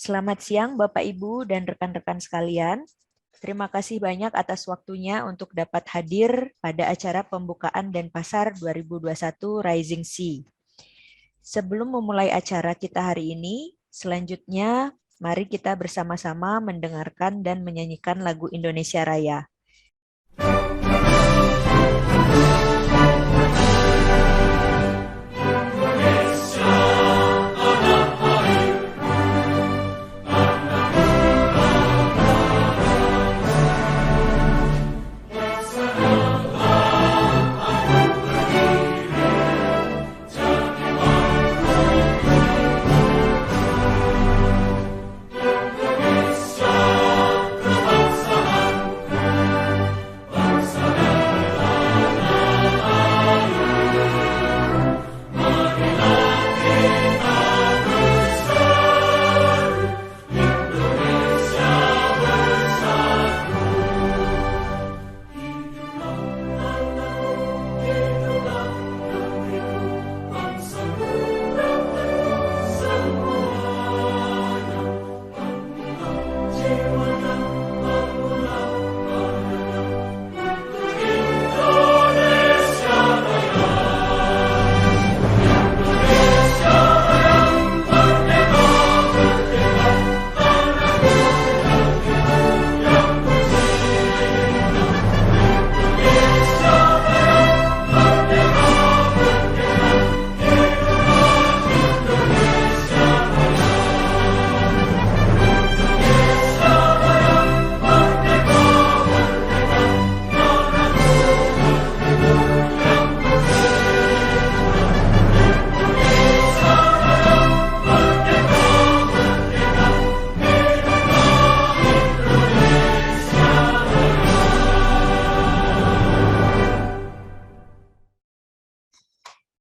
Selamat siang Bapak Ibu dan rekan-rekan sekalian. Terima kasih banyak atas waktunya untuk dapat hadir pada acara pembukaan Denpasar 2021 Rising Sea. Sebelum memulai acara kita hari ini, selanjutnya mari kita bersama-sama mendengarkan dan menyanyikan lagu Indonesia Raya.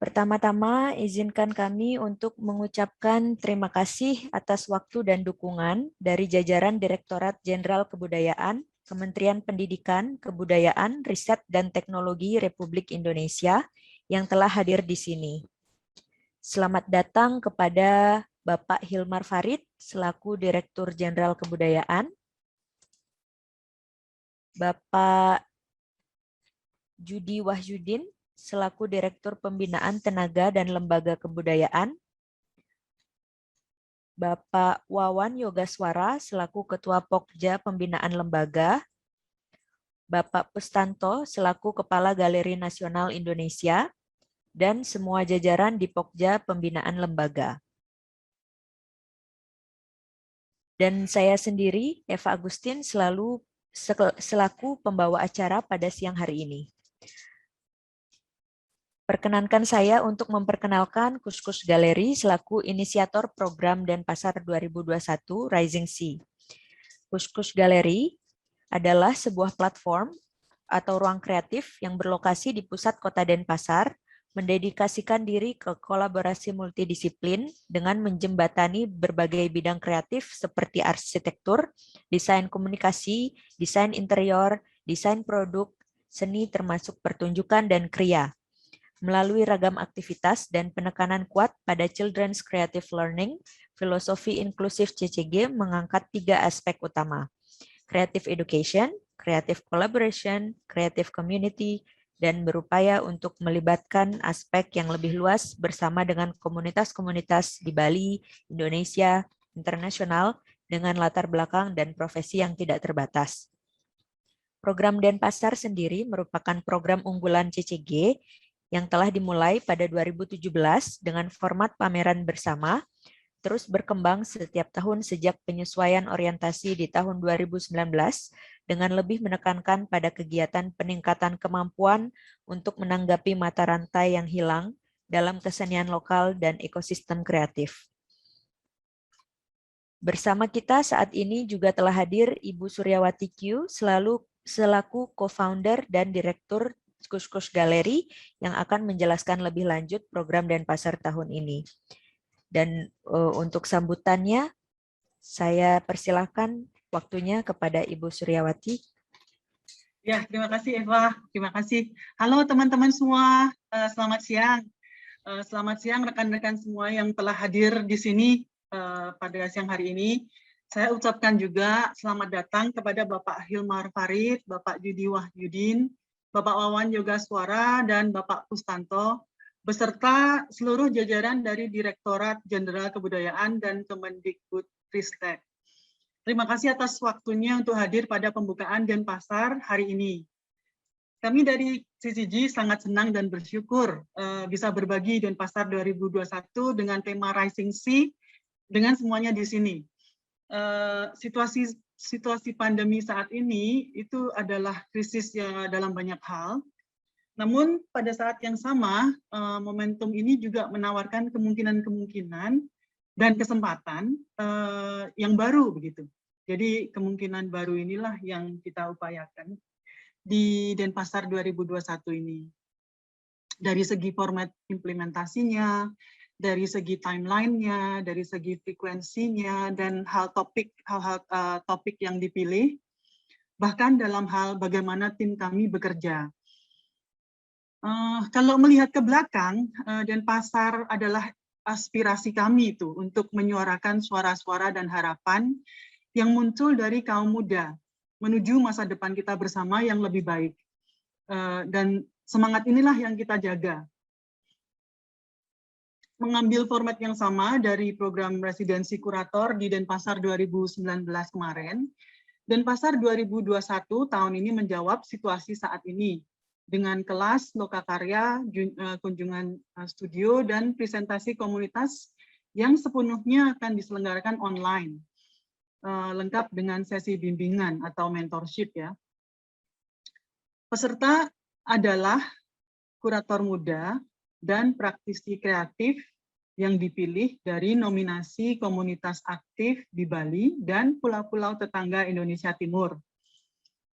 Pertama-tama, izinkan kami untuk mengucapkan terima kasih atas waktu dan dukungan dari jajaran Direktorat Jenderal Kebudayaan, Kementerian Pendidikan, Kebudayaan, Riset, dan Teknologi Republik Indonesia yang telah hadir di sini. Selamat datang kepada Bapak Hilmar Farid, selaku Direktur Jenderal Kebudayaan, Bapak Judi Wahyudin, selaku Direktur Pembinaan Tenaga dan Lembaga Kebudayaan, Bapak Wawan Yogaswara, selaku Ketua Pokja Pembinaan Lembaga, Bapak Pustanto, selaku Kepala Galeri Nasional Indonesia, dan semua jajaran di Pokja Pembinaan Lembaga. Dan saya sendiri, Eva Agustin, selaku pembawa acara pada siang hari ini. Perkenankan saya untuk memperkenalkan Kuskus Galeri selaku inisiator program Denpasar 2021 Rising Sea. Kuskus Galeri adalah sebuah platform atau ruang kreatif yang berlokasi di pusat kota Denpasar, mendedikasikan diri ke kolaborasi multidisiplin dengan menjembatani berbagai bidang kreatif seperti arsitektur, desain komunikasi, desain interior, desain produk, seni termasuk pertunjukan dan kriya. Melalui ragam aktivitas dan penekanan kuat pada Children's Creative Learning, filosofi inklusif CCG mengangkat 3 aspek utama: creative education, creative collaboration, creative community, dan berupaya untuk melibatkan aspek yang lebih luas bersama dengan komunitas-komunitas di Bali, Indonesia, internasional, dengan latar belakang dan profesi yang tidak terbatas. Program Denpasar sendiri merupakan program unggulan CCG yang telah dimulai pada 2017 dengan format pameran bersama, terus berkembang setiap tahun sejak penyesuaian orientasi di tahun 2019 dengan lebih menekankan pada kegiatan peningkatan kemampuan untuk menanggapi mata rantai yang hilang dalam kesenian lokal dan ekosistem kreatif. Bersama kita saat ini juga telah hadir Ibu Suryawati Q selaku co-founder dan direktur Kuskus Galeri yang akan menjelaskan lebih lanjut program Denpasar tahun ini. Dan untuk sambutannya, saya persilahkan waktunya kepada Ibu Suryawati. Ya, terima kasih Eva. Terima kasih. Halo teman-teman semua, selamat siang. Selamat siang rekan-rekan semua yang telah hadir di sini. pada siang hari ini. Saya ucapkan juga selamat datang kepada Bapak Hilmar Farid, Bapak Yudi Wahyudin, Bapak Wawan Yogaswara, dan Bapak Kustanto, beserta seluruh jajaran dari Direktorat Jenderal Kebudayaan dan Kemendikbud Ristek. Terima kasih atas waktunya untuk hadir pada pembukaan Denpasar hari ini. Kami dari CCG sangat senang dan bersyukur bisa berbagi Denpasar 2021 dengan tema Rising Sea dengan semuanya di sini. Situasi pandemi saat ini itu adalah krisis yang dalam banyak hal. Namun pada saat yang sama, momentum ini juga menawarkan kemungkinan-kemungkinan dan kesempatan yang baru begitu. Jadi kemungkinan baru inilah yang kita upayakan di Denpasar 2021 ini. Dari segi format implementasinya, dari segi timeline-nya, dari segi frekuensinya, dan hal-hal topik yang dipilih, bahkan dalam hal bagaimana tim kami bekerja. Kalau melihat ke belakang, Denpasar adalah aspirasi kami itu untuk menyuarakan suara-suara dan harapan yang muncul dari kaum muda menuju masa depan kita bersama yang lebih baik. Dan semangat inilah yang kita jaga. Mengambil format yang sama dari program residensi kurator di Denpasar 2019 kemarin, Denpasar 2021 tahun ini menjawab situasi saat ini dengan kelas lokakarya, kunjungan studio, dan presentasi komunitas yang sepenuhnya akan diselenggarakan online, lengkap dengan sesi bimbingan atau mentorship ya. Peserta adalah kurator muda dan praktisi kreatif yang dipilih dari nominasi komunitas aktif di Bali dan pulau-pulau tetangga Indonesia Timur.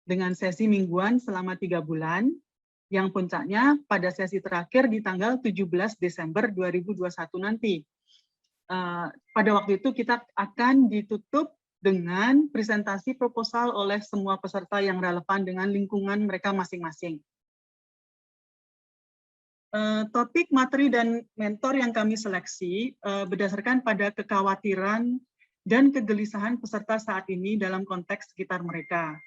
Dengan sesi mingguan selama 3 bulan, yang puncaknya pada sesi terakhir di tanggal 17 Desember 2021 nanti. Pada waktu itu kita akan ditutup dengan presentasi proposal oleh semua peserta yang relevan dengan lingkungan mereka masing-masing. Topik, materi, dan mentor yang kami seleksi berdasarkan pada kekhawatiran dan kegelisahan peserta saat ini dalam konteks sekitar mereka.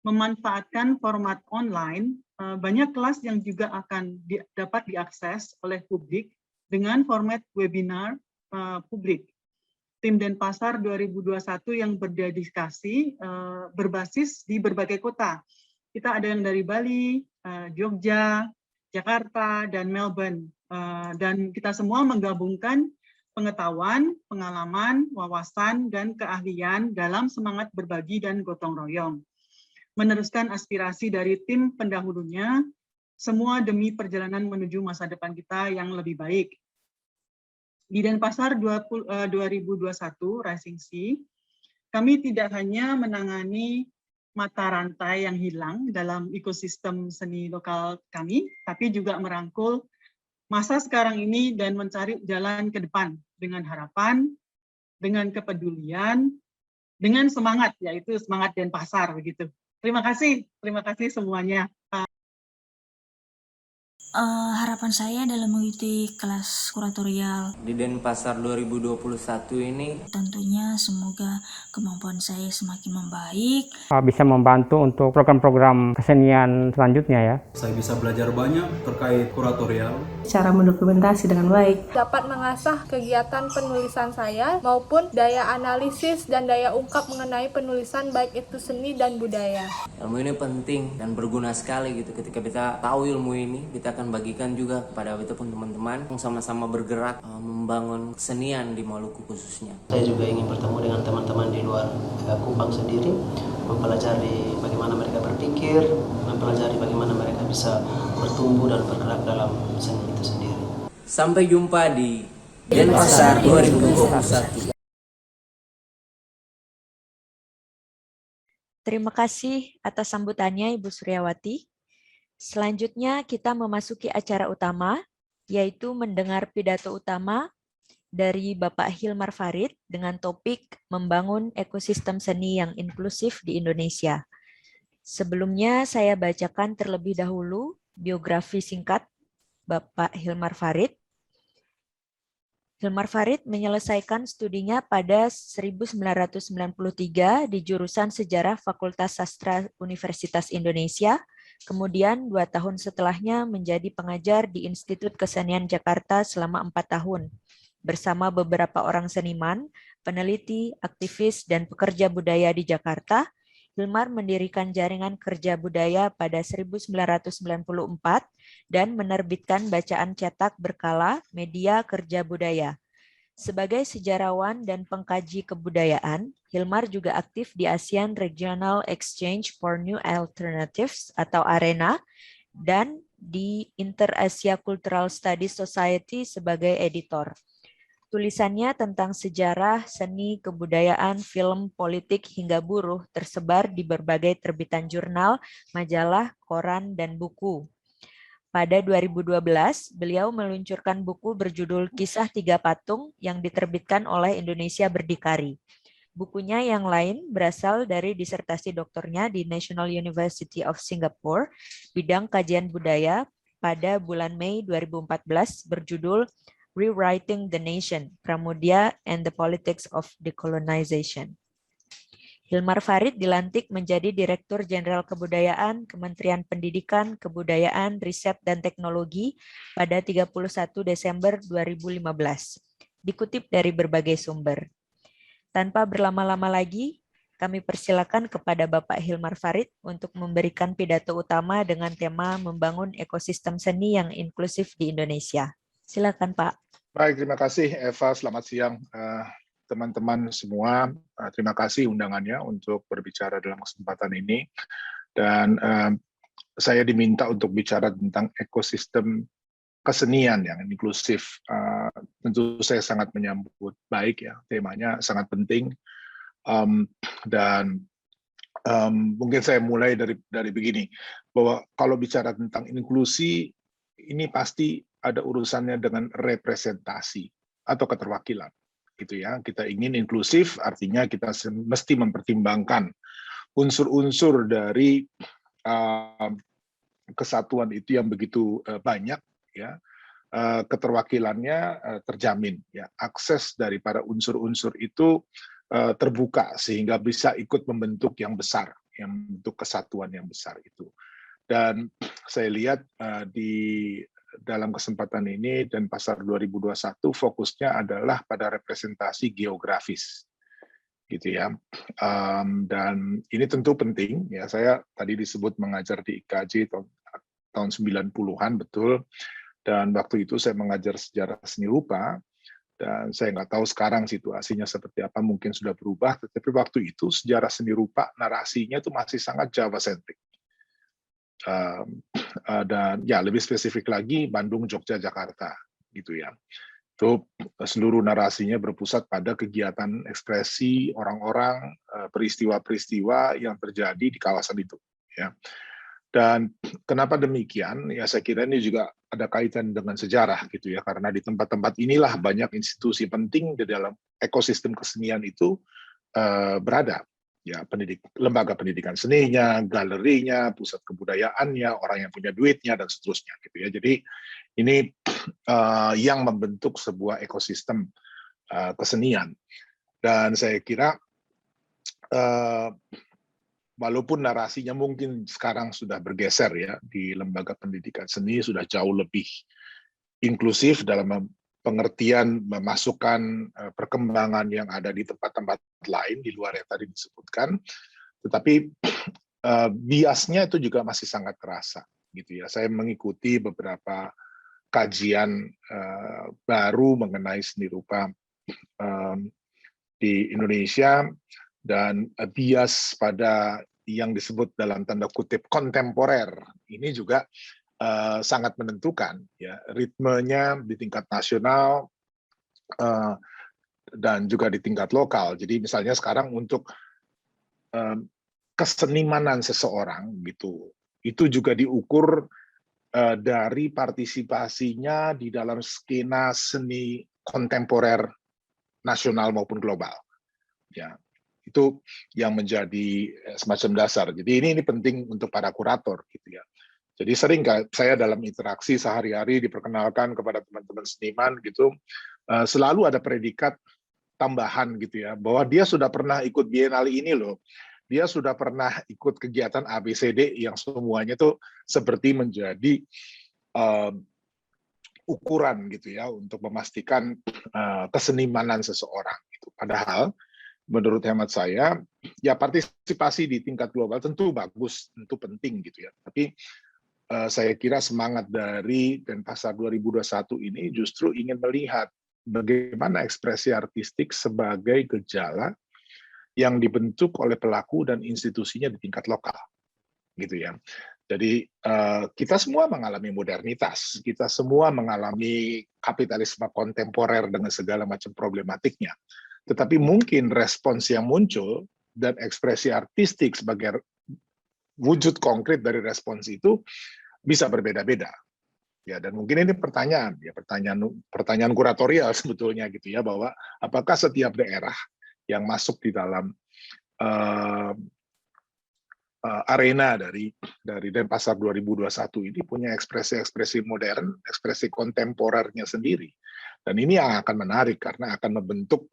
Memanfaatkan format online, banyak kelas yang juga akan dapat diakses oleh publik dengan format webinar publik. Tim Denpasar 2021 yang berdedikasi berbasis di berbagai kota. Kita ada yang dari Bali, Jogja, Jakarta, dan Melbourne. Dan kita semua menggabungkan pengetahuan, pengalaman, wawasan, dan keahlian dalam semangat berbagi dan gotong royong. Meneruskan aspirasi dari tim pendahulunya, semua demi perjalanan menuju masa depan kita yang lebih baik. Di Denpasar 2021 Rising Sea, kami tidak hanya menangani mata rantai yang hilang dalam ekosistem seni lokal kami, tapi juga merangkul masa sekarang ini dan mencari jalan ke depan dengan harapan, dengan kepedulian, dengan semangat, yaitu semangat Denpasar begitu. Terima kasih semuanya. Harapan saya dalam mengikuti kelas kuratorial di Denpasar 2021 ini tentunya semoga kemampuan saya semakin membaik, bisa membantu untuk program-program kesenian selanjutnya ya. Saya bisa belajar banyak terkait kuratorial, cara mendokumentasi dengan baik, dapat mengasah kegiatan penulisan saya maupun daya analisis dan daya ungkap mengenai penulisan baik itu seni dan budaya. Ilmu ini penting dan berguna sekali gitu. Ketika kita tahu ilmu ini, kita akan bagikan juga kepada kita pun teman-teman yang sama-sama bergerak membangun kesenian di Maluku khususnya. Saya juga ingin bertemu dengan teman-teman di luar Kupang sendiri, mempelajari bagaimana mereka berpikir, mempelajari bagaimana mereka bisa bertumbuh dan bergerak dalam seni itu sendiri. Sampai jumpa di Denpasar 2021. Terima kasih atas sambutannya Ibu Suryawati. Selanjutnya kita memasuki acara utama, yaitu mendengar pidato utama dari Bapak Hilmar Farid dengan topik membangun ekosistem seni yang inklusif di Indonesia. Sebelumnya saya bacakan terlebih dahulu biografi singkat Bapak Hilmar Farid. Hilmar Farid menyelesaikan studinya pada 1993 di jurusan Sejarah Fakultas Sastra Universitas Indonesia. Kemudian 2 tahun setelahnya menjadi pengajar di Institut Kesenian Jakarta selama 4 tahun. Bersama beberapa orang seniman, peneliti, aktivis, dan pekerja budaya di Jakarta, Hilmar mendirikan jaringan kerja budaya pada 1994 dan menerbitkan bacaan cetak berkala Media Kerja Budaya. Sebagai sejarawan dan pengkaji kebudayaan, Hilmar juga aktif di ASEAN Regional Exchange for New Alternatives atau ARENA dan di Inter-Asia Cultural Studies Society sebagai editor. Tulisannya tentang sejarah, seni, kebudayaan, film, politik, hingga buruh tersebar di berbagai terbitan jurnal, majalah, koran, dan buku. Pada 2012, beliau meluncurkan buku berjudul Kisah Tiga Patung yang diterbitkan oleh Indonesia Berdikari. Bukunya yang lain berasal dari disertasi doktornya di National University of Singapore, bidang kajian budaya pada bulan Mei 2014 berjudul Rewriting the Nation, Pramudia and the Politics of Decolonization. Hilmar Farid dilantik menjadi Direktur Jenderal Kebudayaan Kementerian Pendidikan, Kebudayaan, Riset, dan Teknologi pada 31 Desember 2015. Dikutip dari berbagai sumber. Tanpa berlama-lama lagi, kami persilakan kepada Bapak Hilmar Farid untuk memberikan pidato utama dengan tema membangun ekosistem seni yang inklusif di Indonesia. Silakan, Pak. Baik, terima kasih Eva. Selamat siang teman-teman semua. Terima kasih undangannya untuk berbicara dalam kesempatan ini. Dan saya diminta untuk bicara tentang ekosistem kesenian yang inklusif. Tentu saya sangat menyambut baik ya, temanya sangat penting. Dan mungkin saya mulai dari begini, bahwa kalau bicara tentang inklusi, ini pasti ada urusannya dengan representasi atau keterwakilan, gitu ya. Kita ingin inklusif, artinya kita mesti mempertimbangkan unsur-unsur dari kesatuan itu yang begitu banyak, ya. Keterwakilannya terjamin, ya. Akses daripada unsur-unsur itu terbuka sehingga bisa ikut membentuk yang besar, yang membentuk kesatuan yang besar itu. Dan saya lihat di dalam kesempatan ini dan pasar 2021 fokusnya adalah pada representasi geografis, gitu ya. Dan ini tentu penting ya. Saya tadi disebut mengajar di IKJ tahun 90-an, betul. Dan waktu itu saya mengajar sejarah seni rupa. Dan saya nggak tahu sekarang situasinya seperti apa, mungkin sudah berubah. Tetapi waktu itu sejarah seni rupa narasinya itu masih sangat Jawa-centric. Dan ya lebih spesifik lagi Bandung, Jogja, Jakarta, gitu ya. Itu seluruh narasinya berpusat pada kegiatan ekspresi orang-orang, peristiwa-peristiwa yang terjadi di kawasan itu, ya. Dan kenapa demikian? Ya saya kira ini juga ada kaitan dengan sejarah, gitu ya. Karena di tempat-tempat inilah banyak institusi penting di dalam ekosistem kesenian itu berada. Ya, lembaga pendidikan seninya, galerinya, pusat kebudayaannya, orang yang punya duitnya, dan seterusnya, gitu ya. Jadi ini yang membentuk sebuah ekosistem kesenian. Dan saya kira walaupun narasinya mungkin sekarang sudah bergeser ya, di lembaga pendidikan seni sudah jauh lebih inklusif dalam pengertian memasukkan perkembangan yang ada di tempat-tempat lain di luar yang tadi disebutkan, tetapi biasnya itu juga masih sangat terasa, gitu ya. Saya mengikuti beberapa kajian baru mengenai seni rupa di Indonesia, dan bias pada yang disebut dalam tanda kutip kontemporer ini juga sangat menentukan, ya, ritmenya di tingkat nasional dan juga di tingkat lokal. Jadi misalnya sekarang untuk kesenimanan seseorang gitu, itu juga diukur dari partisipasinya di dalam skena seni kontemporer nasional maupun global. Ya, itu yang menjadi semacam dasar. Jadi ini penting untuk para kurator, gitu ya. Jadi sering saya dalam interaksi sehari-hari diperkenalkan kepada teman-teman seniman gitu, selalu ada predikat tambahan gitu ya, bahwa dia sudah pernah ikut bienal ini loh, dia sudah pernah ikut kegiatan ABCD yang semuanya tuh seperti menjadi ukuran gitu ya untuk memastikan kesenimanan seseorang. Gitu. Padahal menurut hemat saya, ya partisipasi di tingkat global tentu bagus, tentu penting gitu ya. Tapi saya kira semangat dari Denpasar 2021 ini justru ingin melihat bagaimana ekspresi artistik sebagai gejala yang dibentuk oleh pelaku dan institusinya di tingkat lokal, gitu ya. Jadi kita semua mengalami modernitas, kita semua mengalami kapitalisme kontemporer dengan segala macam problematiknya. Tetapi mungkin respons yang muncul dan ekspresi artistik sebagai wujud konkret dari respons itu bisa berbeda-beda. Ya, dan mungkin ini pertanyaan kuratorial sebetulnya gitu ya, bahwa apakah setiap daerah yang masuk di dalam arena dari Denpasar 2021 ini punya ekspresi-ekspresi modern, ekspresi kontemporernya sendiri. Dan ini yang akan menarik karena akan membentuk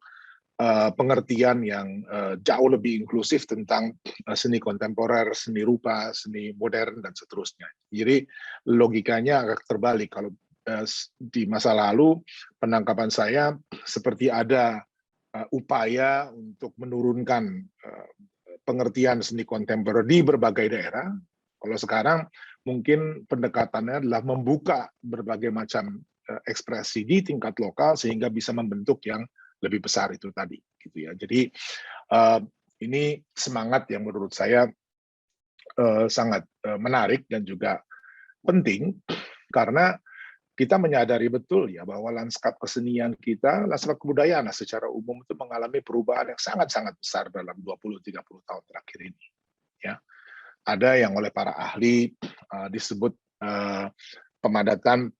pengertian yang jauh lebih inklusif tentang seni kontemporer, seni rupa, seni modern, dan seterusnya. Jadi logikanya agak terbalik. Kalau di masa lalu penangkapan saya seperti ada upaya untuk menurunkan pengertian seni kontemporer di berbagai daerah. Kalau sekarang mungkin pendekatannya adalah membuka berbagai macam ekspresi di tingkat lokal sehingga bisa membentuk yang lebih besar itu tadi, gitu ya. Jadi ini semangat yang menurut saya sangat menarik dan juga penting karena kita menyadari betul ya bahwa lanskap kesenian kita, lanskap kebudayaan secara umum itu mengalami perubahan yang sangat-sangat besar dalam 20-30 tahun terakhir ini. Ya, ada yang oleh para ahli disebut pemadatan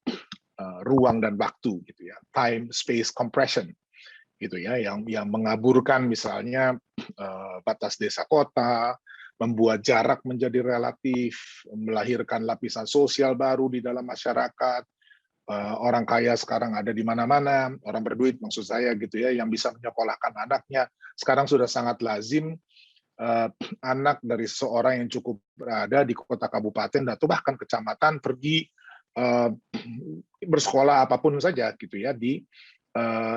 ruang dan waktu, gitu ya, time space compression. Gitu ya, yang mengaburkan misalnya batas desa kota, membuat jarak menjadi relatif, melahirkan lapisan sosial baru di dalam masyarakat. Orang kaya sekarang ada di mana-mana, orang berduit maksud saya gitu ya, yang bisa menyekolahkan anaknya. Sekarang sudah sangat lazim anak dari seseorang yang cukup berada di kota kabupaten atau bahkan kecamatan pergi bersekolah apapun saja gitu ya di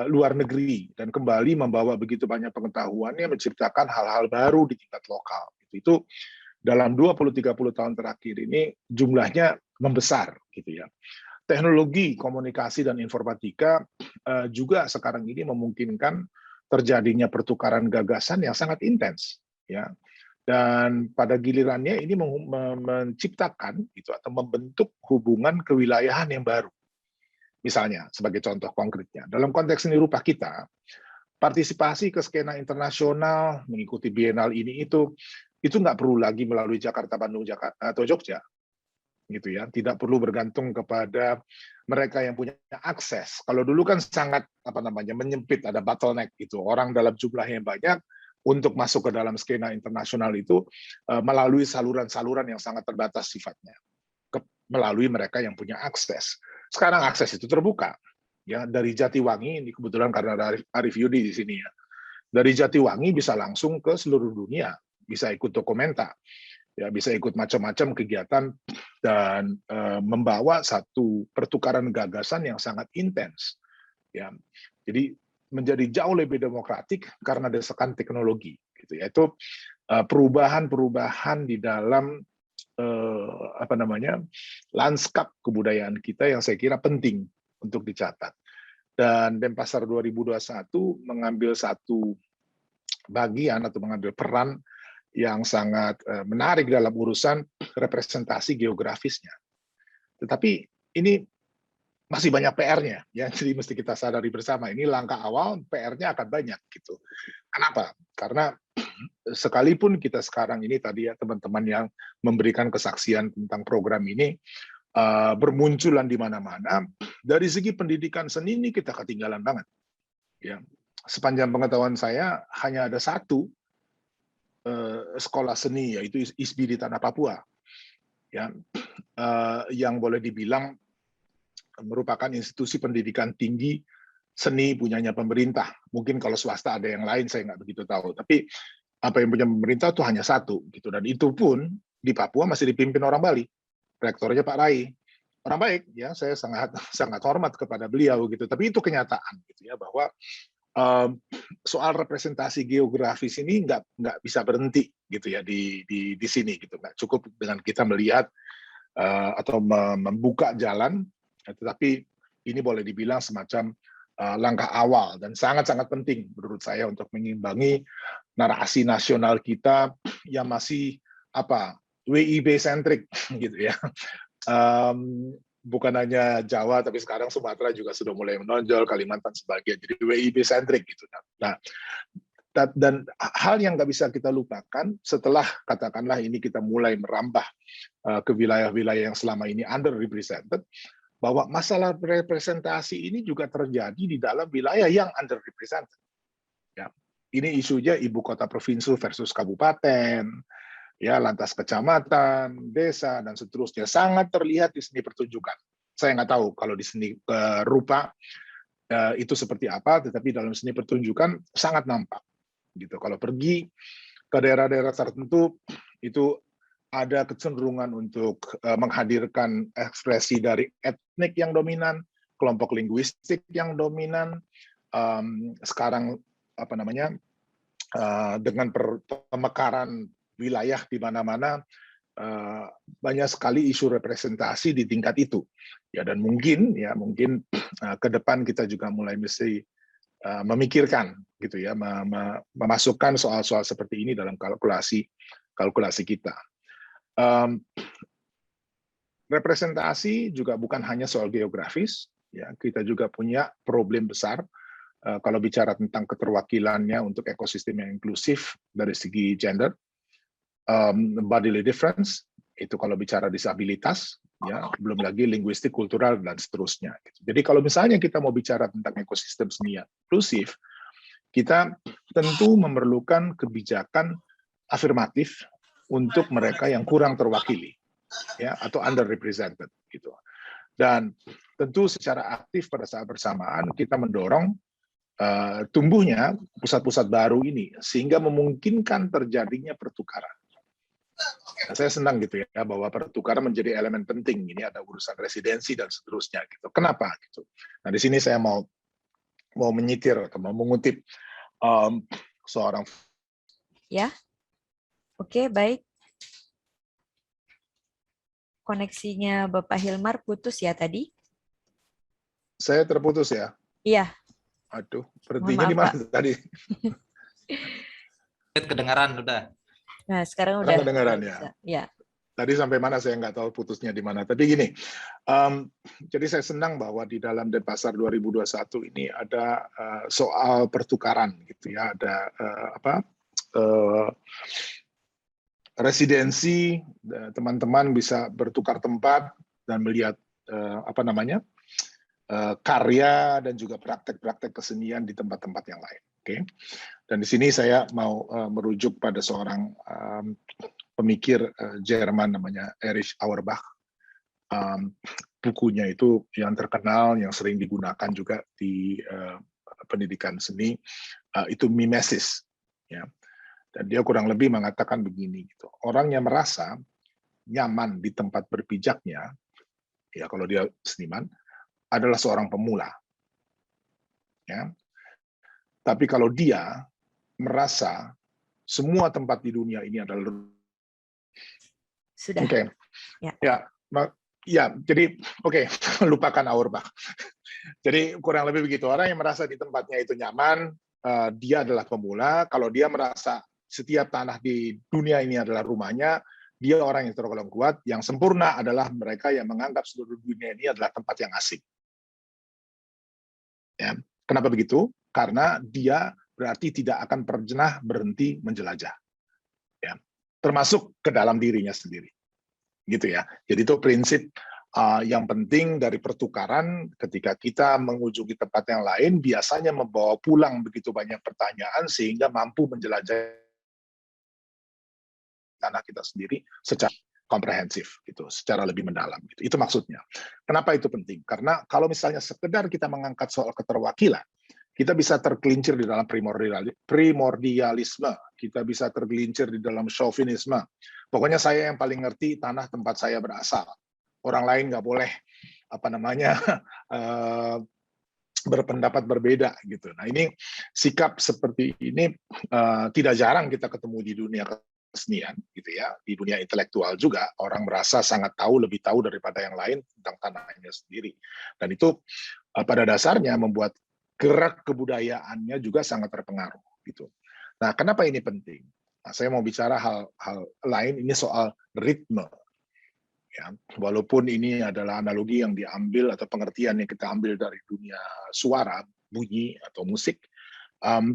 luar negeri dan kembali membawa begitu banyak pengetahuannya, menciptakan hal-hal baru di tingkat lokal. Itu dalam 20-30 tahun terakhir ini jumlahnya membesar gitu ya. Teknologi komunikasi dan informatika juga sekarang ini memungkinkan terjadinya pertukaran gagasan yang sangat intens ya. Dan pada gilirannya ini menciptakan itu atau membentuk hubungan kewilayahan yang baru. Misalnya, sebagai contoh konkretnya, dalam konteks seni rupa kita, partisipasi ke skena internasional, mengikuti bienal ini itu nggak perlu lagi melalui Jakarta, Bandung, Jakarta atau Jogja, gitu ya. Tidak perlu bergantung kepada mereka yang punya akses. Kalau dulu kan sangat menyempit, ada bottleneck gitu. Orang dalam jumlah yang banyak untuk masuk ke dalam skena internasional itu melalui saluran-saluran yang sangat terbatas sifatnya, melalui mereka yang punya akses. Sekarang akses itu terbuka, ya, dari Jatiwangi, ini kebetulan karena ada Arif Yudi di sini ya, dari Jatiwangi bisa langsung ke seluruh dunia, bisa ikut dokumenta, ya, bisa ikut macam-macam kegiatan dan membawa satu pertukaran gagasan yang sangat intens, ya. Jadi menjadi jauh lebih demokratik karena desakan teknologi, gitu, yaitu perubahan-perubahan di dalam lanskap kebudayaan kita yang saya kira penting untuk dicatat. Dan Denpasar 2021 mengambil satu bagian atau mengambil peran yang sangat menarik dalam urusan representasi geografisnya. Tetapi ini masih banyak PR-nya, ya. Jadi mesti kita sadari bersama, ini langkah awal, PR-nya akan banyak gitu. Kenapa? Karena sekalipun kita sekarang ini tadi ya teman-teman yang memberikan kesaksian tentang program ini bermunculan di mana-mana, dari segi pendidikan seni ini kita ketinggalan banget. Ya, sepanjang pengetahuan saya hanya ada satu sekolah seni, yaitu ISBI di Tanah Papua, ya, yang boleh dibilang merupakan institusi pendidikan tinggi seni punyanya pemerintah. Mungkin kalau swasta ada yang lain, saya nggak begitu tahu. Tapi apa yang punya pemerintah itu hanya satu, gitu. Dan itu pun di Papua masih dipimpin orang Bali. Rektornya Pak Rai. Orang baik, ya, saya sangat hormat kepada beliau, gitu. Tapi itu kenyataan, gitu ya, bahwa soal representasi geografis ini nggak bisa berhenti, gitu ya, di sini, gitu. Nggak cukup dengan kita melihat atau membuka jalan, tetapi ini boleh dibilang semacam langkah awal dan sangat-sangat penting menurut saya untuk mengimbangi narasi nasional kita yang masih WIB centric gitu ya. Bukan hanya Jawa tapi sekarang Sumatera juga sudah mulai menonjol, Kalimantan sebagian, jadi WIB centric gitu. Nah, dan hal yang nggak bisa kita lupakan setelah katakanlah ini kita mulai merambah ke wilayah-wilayah yang selama ini underrepresented, bahwa masalah representasi ini juga terjadi di dalam wilayah yang underrepresented. Ya, ini isunya ibu kota provinsi versus kabupaten, ya, lantas kecamatan, desa, dan seterusnya. Sangat terlihat di seni pertunjukan. Saya nggak tahu kalau di seni rupa itu seperti apa, tetapi dalam seni pertunjukan sangat nampak. Gitu. Kalau pergi ke daerah-daerah tertentu, itu ada kecenderungan untuk menghadirkan ekspresi dari etnik yang dominan, kelompok linguistik yang dominan. Sekarang dengan pemekaran wilayah di mana-mana, banyak sekali isu representasi di tingkat itu. Ya, dan mungkin ke depan kita juga mulai mesti memikirkan, gitu ya, memasukkan soal-soal seperti ini dalam kalkulasi kita. Representasi juga bukan hanya soal geografis, ya, kita juga punya problem besar kalau bicara tentang keterwakilannya untuk ekosistem yang inklusif dari segi gender, bodily difference, itu kalau bicara disabilitas, ya, belum lagi linguistik, kultural, dan seterusnya. Jadi kalau misalnya kita mau bicara tentang ekosistem seni yang inklusif, kita tentu memerlukan kebijakan afirmatif untuk mereka yang kurang terwakili, ya, atau underrepresented, gitu. Dan tentu secara aktif pada saat bersamaan kita mendorong tumbuhnya pusat-pusat baru ini sehingga memungkinkan terjadinya pertukaran. Nah, saya senang gitu ya bahwa pertukaran menjadi elemen penting. Ini ada urusan residensi dan seterusnya, gitu. Kenapa? Gitu. Nah, di sini saya mau menyitir atau mau mengutip seorang. Ya. Oke, baik. Koneksinya Bapak Hilmar putus ya tadi? Saya terputus ya? Iya. Aduh, berhentinya di mana tadi? Kedengaran udah. Nah, sekarang udah kedengaran ya. Ya. Tadi sampai mana saya nggak tahu putusnya di mana. Tapi gini, jadi saya senang bahwa di dalam Denpasar 2021 ini ada soal pertukaran, gitu ya. Ada residensi, teman-teman bisa bertukar tempat dan melihat karya dan juga praktek-praktek kesenian di tempat-tempat yang lain. Oke. Dan di sini saya mau merujuk pada seorang pemikir Jerman namanya Erich Auerbach. Bukunya itu yang terkenal, yang sering digunakan juga di pendidikan seni, itu mimesis. Ya. Dan dia kurang lebih mengatakan begini, gitu. Orang yang merasa nyaman di tempat berpijaknya, ya kalau dia seniman, adalah seorang pemula. Ya. Tapi kalau dia merasa semua tempat di dunia ini adalah sudah. Oke. Ya, jadi lupakan Auerbach. Jadi kurang lebih begitu. Orang yang merasa di tempatnya itu nyaman, dia adalah pemula. Kalau dia merasa setiap tanah di dunia ini adalah rumahnya, dia orang yang tergolong kuat. Yang sempurna adalah mereka yang menganggap seluruh dunia ini adalah tempat yang asing. Ya. Kenapa begitu? Karena dia berarti tidak akan pernah berhenti menjelajah. Ya. Termasuk ke dalam dirinya sendiri. Gitu ya. Jadi itu prinsip yang penting dari pertukaran. Ketika kita mengunjungi tempat yang lain, biasanya membawa pulang begitu banyak pertanyaan sehingga mampu menjelajah tanah kita sendiri secara komprehensif gitu, secara lebih mendalam gitu. Itu maksudnya. Kenapa itu penting? Karena kalau misalnya sekedar kita mengangkat soal keterwakilan, kita bisa tergelincir di dalam primordialisme, kita bisa tergelincir di dalam chauvinisme. Pokoknya saya yang paling ngerti tanah tempat saya berasal. Orang lain nggak boleh berpendapat berbeda gitu. Nah, ini sikap seperti ini tidak jarang kita ketemu di dunia kesenian gitu ya, di dunia intelektual juga orang merasa sangat lebih tahu daripada yang lain tentang tanahnya sendiri. Dan itu pada dasarnya membuat gerak kebudayaannya juga sangat terpengaruh gitu. Nah, kenapa ini penting? Nah, saya mau bicara hal lain, ini soal ritme. Ya, walaupun ini adalah analogi yang diambil atau pengertian yang kita ambil dari dunia suara, bunyi atau musik,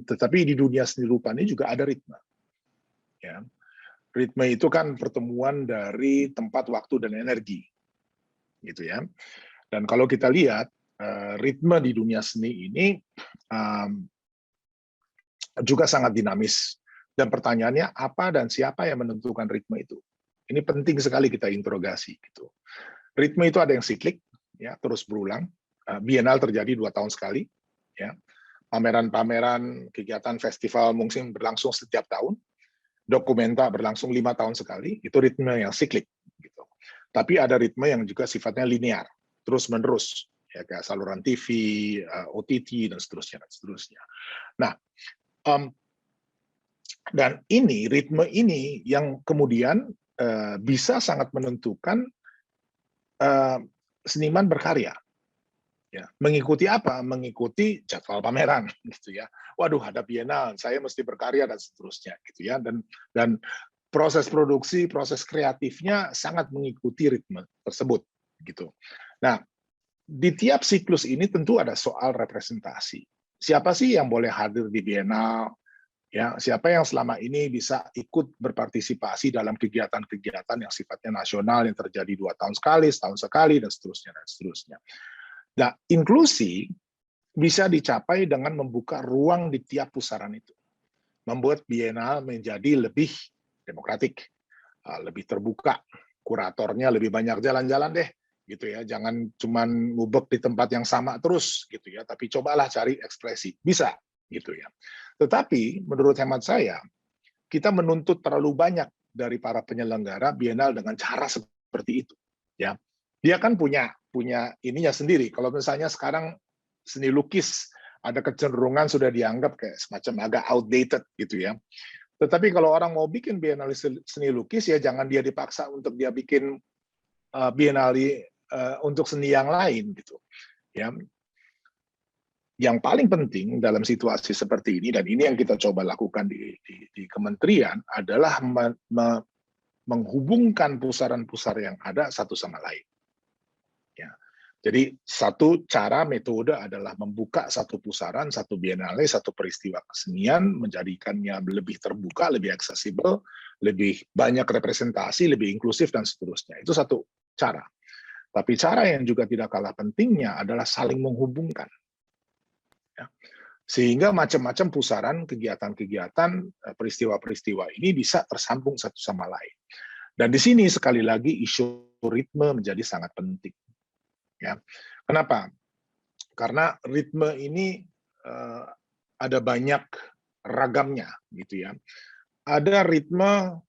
tetapi di dunia seni rupa ini juga ada ritme. Ya. Ritme itu kan pertemuan dari tempat, waktu, dan energi, gitu ya. Dan kalau kita lihat ritme di dunia seni ini juga sangat dinamis. Dan pertanyaannya apa dan siapa yang menentukan ritme itu? Ini penting sekali kita interogasi. Gitu. Ritme itu ada yang siklik, ya, terus berulang. Bienal terjadi 2 tahun sekali. Ya. Pameran-pameran, kegiatan festival mungkin berlangsung setiap tahun. Dokumenta berlangsung 5 tahun sekali. Itu ritme yang siklik. Gitu. Tapi ada ritme yang juga sifatnya linear, terus-menerus. Ya, kayak saluran TV, OTT, dan seterusnya. Dan seterusnya. Nah, dan ini, ritme ini yang kemudian bisa sangat menentukan seniman berkarya. Ya, mengikuti apa? Mengikuti jadwal pameran, gitu ya. Waduh, ada bienal, saya mesti berkarya dan seterusnya, gitu ya. Dan proses produksi, proses kreatifnya sangat mengikuti ritme tersebut, gitu. Nah, di tiap siklus ini tentu ada soal representasi. Siapa sih yang boleh hadir di bienal? Ya, siapa yang selama ini bisa ikut berpartisipasi dalam kegiatan-kegiatan yang sifatnya nasional yang terjadi 2 tahun sekali, setahun sekali, dan seterusnya, dan seterusnya. Nah, inklusi bisa dicapai dengan membuka ruang di tiap pusaran itu. Membuat bienal menjadi lebih demokratik, lebih terbuka, kuratornya lebih banyak jalan-jalan deh, gitu ya. Jangan cuman ngubek di tempat yang sama terus, gitu ya. Tapi cobalah cari ekspresi, bisa, gitu ya. Tetapi menurut hemat saya, kita menuntut terlalu banyak dari para penyelenggara bienal dengan cara seperti itu. Ya, dia kan punya ininya sendiri. Kalau misalnya sekarang seni lukis ada kecenderungan sudah dianggap kayak semacam agak outdated gitu ya. Tetapi kalau orang mau bikin bienali seni lukis ya jangan dia dipaksa untuk dia bikin bienali untuk seni yang lain gitu. Ya. Yang paling penting dalam situasi seperti ini, dan ini yang kita coba lakukan di kementerian, adalah menghubungkan pusaran-pusar yang ada satu sama lain. Ya. Jadi satu cara metode adalah membuka satu pusaran, satu biennale, satu peristiwa kesenian, menjadikannya lebih terbuka, lebih aksesibel, lebih banyak representasi, lebih inklusif, dan seterusnya. Itu satu cara. Tapi cara yang juga tidak kalah pentingnya adalah saling menghubungkan. Ya. Sehingga macam-macam pusaran, kegiatan-kegiatan, peristiwa-peristiwa ini bisa tersambung satu sama lain. Dan di sini sekali lagi isu ritme menjadi sangat penting. Ya. Kenapa? Karena ritme ini ada banyak ragamnya, gitu ya. Ada ritme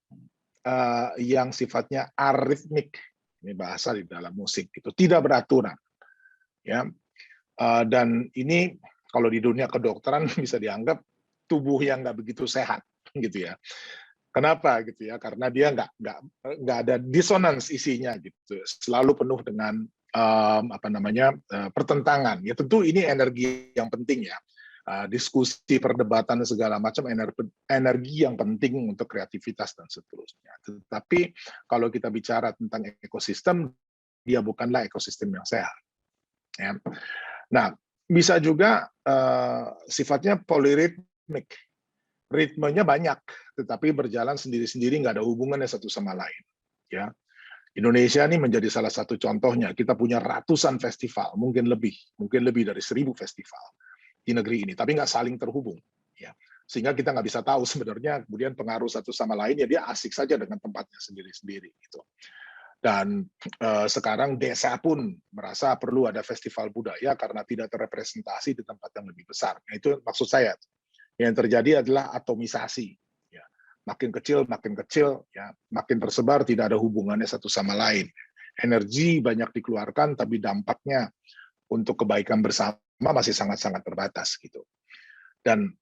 yang sifatnya aritmik, ini bahasa di dalam musik, gitu, tidak beraturan. Ya. Dan ini kalau di dunia kedokteran bisa dianggap tubuh yang nggak begitu sehat, gitu ya. Kenapa gitu ya? Karena dia nggak ada disonans isinya, gitu. Selalu penuh dengan pertentangan. Ya tentu ini energi yang penting ya. Diskusi, perdebatan segala macam energi yang penting untuk kreativitas dan seterusnya. Tetapi kalau kita bicara tentang ekosistem, dia bukanlah ekosistem yang sehat. Ya. Nah, bisa juga sifatnya poliritmik, ritmenya banyak, tetapi berjalan sendiri-sendiri, nggak ada hubungannya satu sama lain. Ya, Indonesia ini menjadi salah satu contohnya. Kita punya ratusan festival, mungkin lebih dari 1000 festival di negeri ini, tapi nggak saling terhubung. Ya, Sehingga kita nggak bisa tahu sebenarnya kemudian pengaruh satu sama lain, ya dia asik saja dengan tempatnya sendiri-sendiri gitu. Dan sekarang desa pun merasa perlu ada festival budaya karena tidak terrepresentasi di tempat yang lebih besar. Nah, itu maksud saya. Yang terjadi adalah atomisasi. Ya. Makin kecil, ya, makin tersebar, tidak ada hubungannya satu sama lain. Energi banyak dikeluarkan, tapi dampaknya untuk kebaikan bersama masih sangat-sangat terbatas gitu. Dan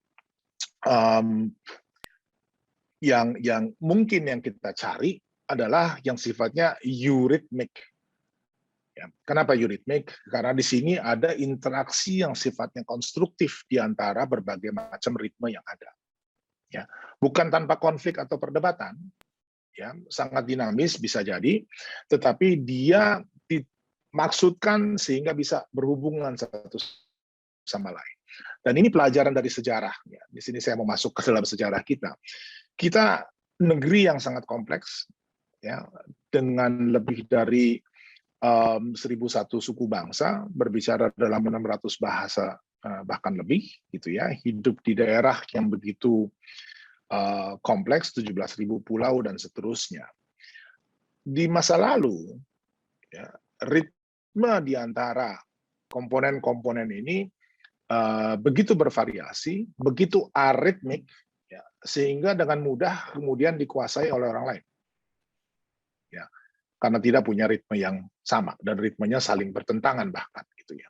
yang mungkin yang kita cari adalah yang sifatnya eurythmic. Ya, kenapa eurythmic? Karena di sini ada interaksi yang sifatnya konstruktif di antara berbagai macam ritme yang ada. Ya, bukan tanpa konflik atau perdebatan, ya, sangat dinamis bisa jadi, tetapi dia dimaksudkan sehingga bisa berhubungan satu sama lain. Dan ini pelajaran dari sejarah. Ya. Di sini saya mau masuk ke dalam sejarah kita. Kita negeri yang sangat kompleks, ya, dengan lebih dari 1001 suku bangsa, berbicara dalam 600 bahasa bahkan lebih, gitu ya, hidup di daerah yang begitu kompleks, 17.000 pulau dan seterusnya. Di masa lalu, ya, ritme di antara komponen-komponen ini begitu bervariasi, begitu aritmik, ya, sehingga dengan mudah kemudian dikuasai oleh orang lain. Ya, karena tidak punya ritme yang sama dan ritmenya saling bertentangan bahkan gitu ya.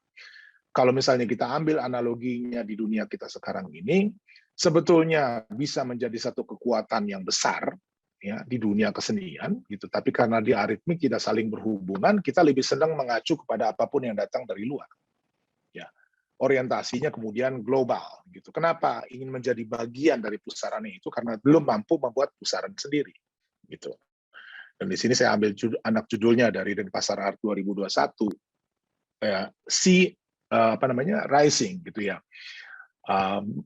Kalau misalnya kita ambil analoginya di dunia kita sekarang ini, sebetulnya bisa menjadi satu kekuatan yang besar ya di dunia kesenian gitu, tapi karena di aritmik tidak saling berhubungan, kita lebih senang mengacu kepada apapun yang datang dari luar. Ya. Orientasinya kemudian global gitu. Kenapa ingin menjadi bagian dari pusaran itu? Karena belum mampu membuat pusaran sendiri gitu. Dan di sini saya ambil anak judulnya dari Denpasar Art 2021, Rising gitu ya,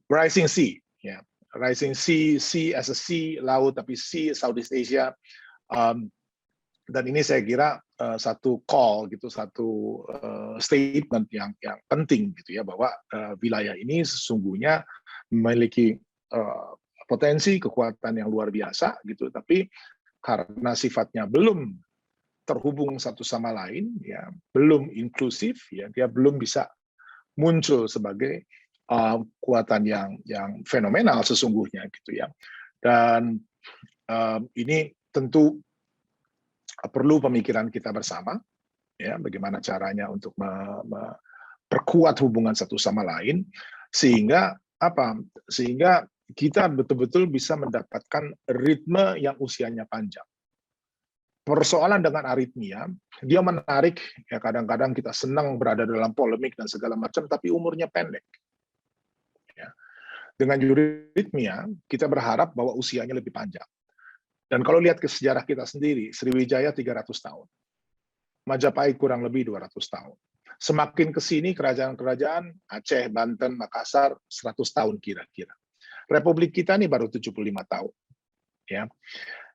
Rising Sea, ya, Rising Sea as a sea, laut tapi sea, Southeast Asia, dan ini saya kira satu call gitu, satu statement yang penting gitu ya, bahwa wilayah ini sesungguhnya memiliki potensi kekuatan yang luar biasa gitu, tapi karena sifatnya belum terhubung satu sama lain, ya, belum inklusif, ya, dia belum bisa muncul sebagai kekuatan yang fenomenal sesungguhnya gitu ya. Dan ini tentu perlu pemikiran kita bersama, ya, bagaimana caranya untuk memperkuat hubungan satu sama lain, sehingga kita betul-betul bisa mendapatkan ritme yang usianya panjang. Persoalan dengan aritmia, dia menarik, ya, kadang-kadang kita senang berada dalam polemik dan segala macam, tapi umurnya pendek. Ya. Dengan eurythmia, kita berharap bahwa usianya lebih panjang. Dan kalau lihat ke sejarah kita sendiri, Sriwijaya 300 tahun, Majapahit kurang lebih 200 tahun. Semakin ke sini kerajaan-kerajaan Aceh, Banten, Makassar 100 tahun kira-kira. Republik kita ini baru 75 tahun. Ya.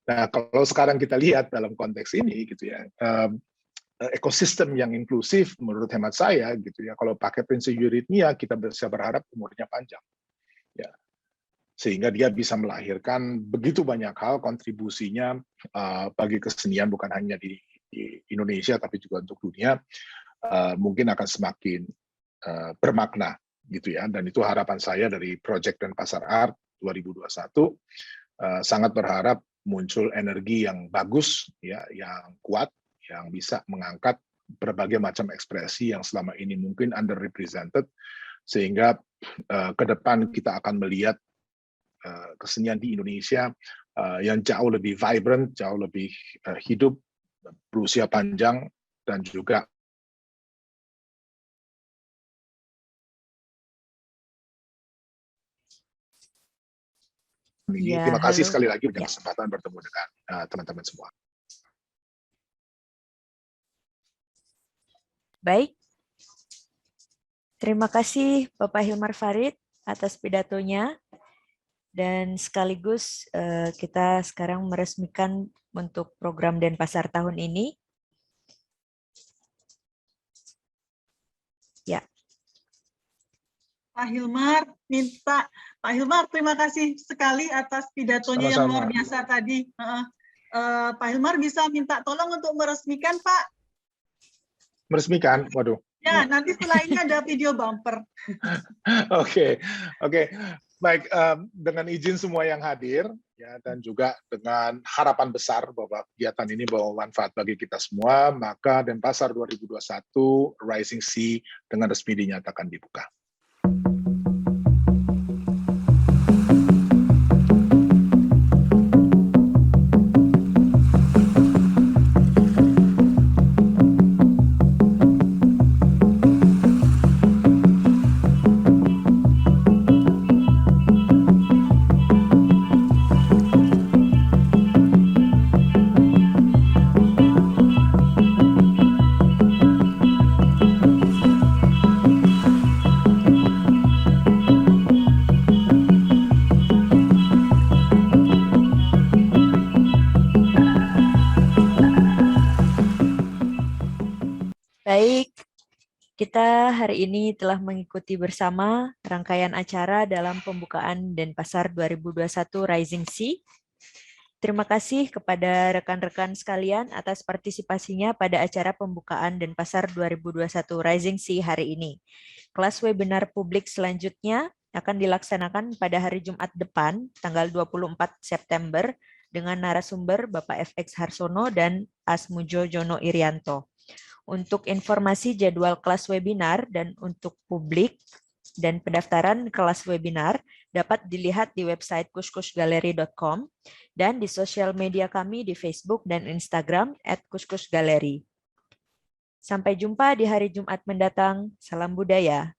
Nah, kalau sekarang kita lihat dalam konteks ini gitu ya, ekosistem yang inklusif menurut hemat saya gitu ya, kalau pakai prinsip eurythmia kita bisa berharap umurnya panjang. Ya. Sehingga dia bisa melahirkan begitu banyak hal, kontribusinya bagi kesenian bukan hanya di Indonesia tapi juga untuk dunia, mungkin akan semakin bermakna gitu ya. Dan itu harapan saya dari Project Denpasar Art 2021, sangat berharap muncul energi yang bagus ya, yang kuat, yang bisa mengangkat berbagai macam ekspresi yang selama ini mungkin underrepresented, sehingga ke depan kita akan melihat kesenian di Indonesia yang jauh lebih vibrant, jauh lebih hidup, berusia panjang, dan juga ini. Ya, terima kasih halo. sekali lagi untuk Ya. kesempatan bertemu dengan teman-teman semua. Baik. Terima kasih Bapak Hilmar Farid atas pidatonya. Dan sekaligus kita sekarang meresmikan untuk program Denpasar tahun ini. Ya. Pak Hilmar, Pak Hilmar, terima kasih sekali atas pidatonya yang luar biasa tadi. Pak Hilmar bisa minta tolong untuk meresmikan, Pak? Meresmikan, waduh. Ya, nanti setelah ini ada video bumper. Oke. Baik, dengan izin semua yang hadir, ya, dan juga dengan harapan besar bahwa kegiatan ini bawa manfaat bagi kita semua, maka Denpasar 2021 Rising Sea dengan resmi dinyatakan dibuka. Baik, kita hari ini telah mengikuti bersama rangkaian acara dalam pembukaan Denpasar 2021 Rising Sea. Terima kasih kepada rekan-rekan sekalian atas partisipasinya pada acara pembukaan Denpasar 2021 Rising Sea hari ini. Kelas webinar publik selanjutnya akan dilaksanakan pada hari Jumat depan, tanggal 24 September, dengan narasumber Bapak FX Harsono dan Asmujo Jono Irianto. Untuk informasi jadwal kelas webinar dan untuk publik dan pendaftaran kelas webinar dapat dilihat di website kuskusgaleri.com dan di sosial media kami di Facebook dan Instagram @kuskusgaleri. Sampai jumpa di hari Jumat mendatang. Salam budaya.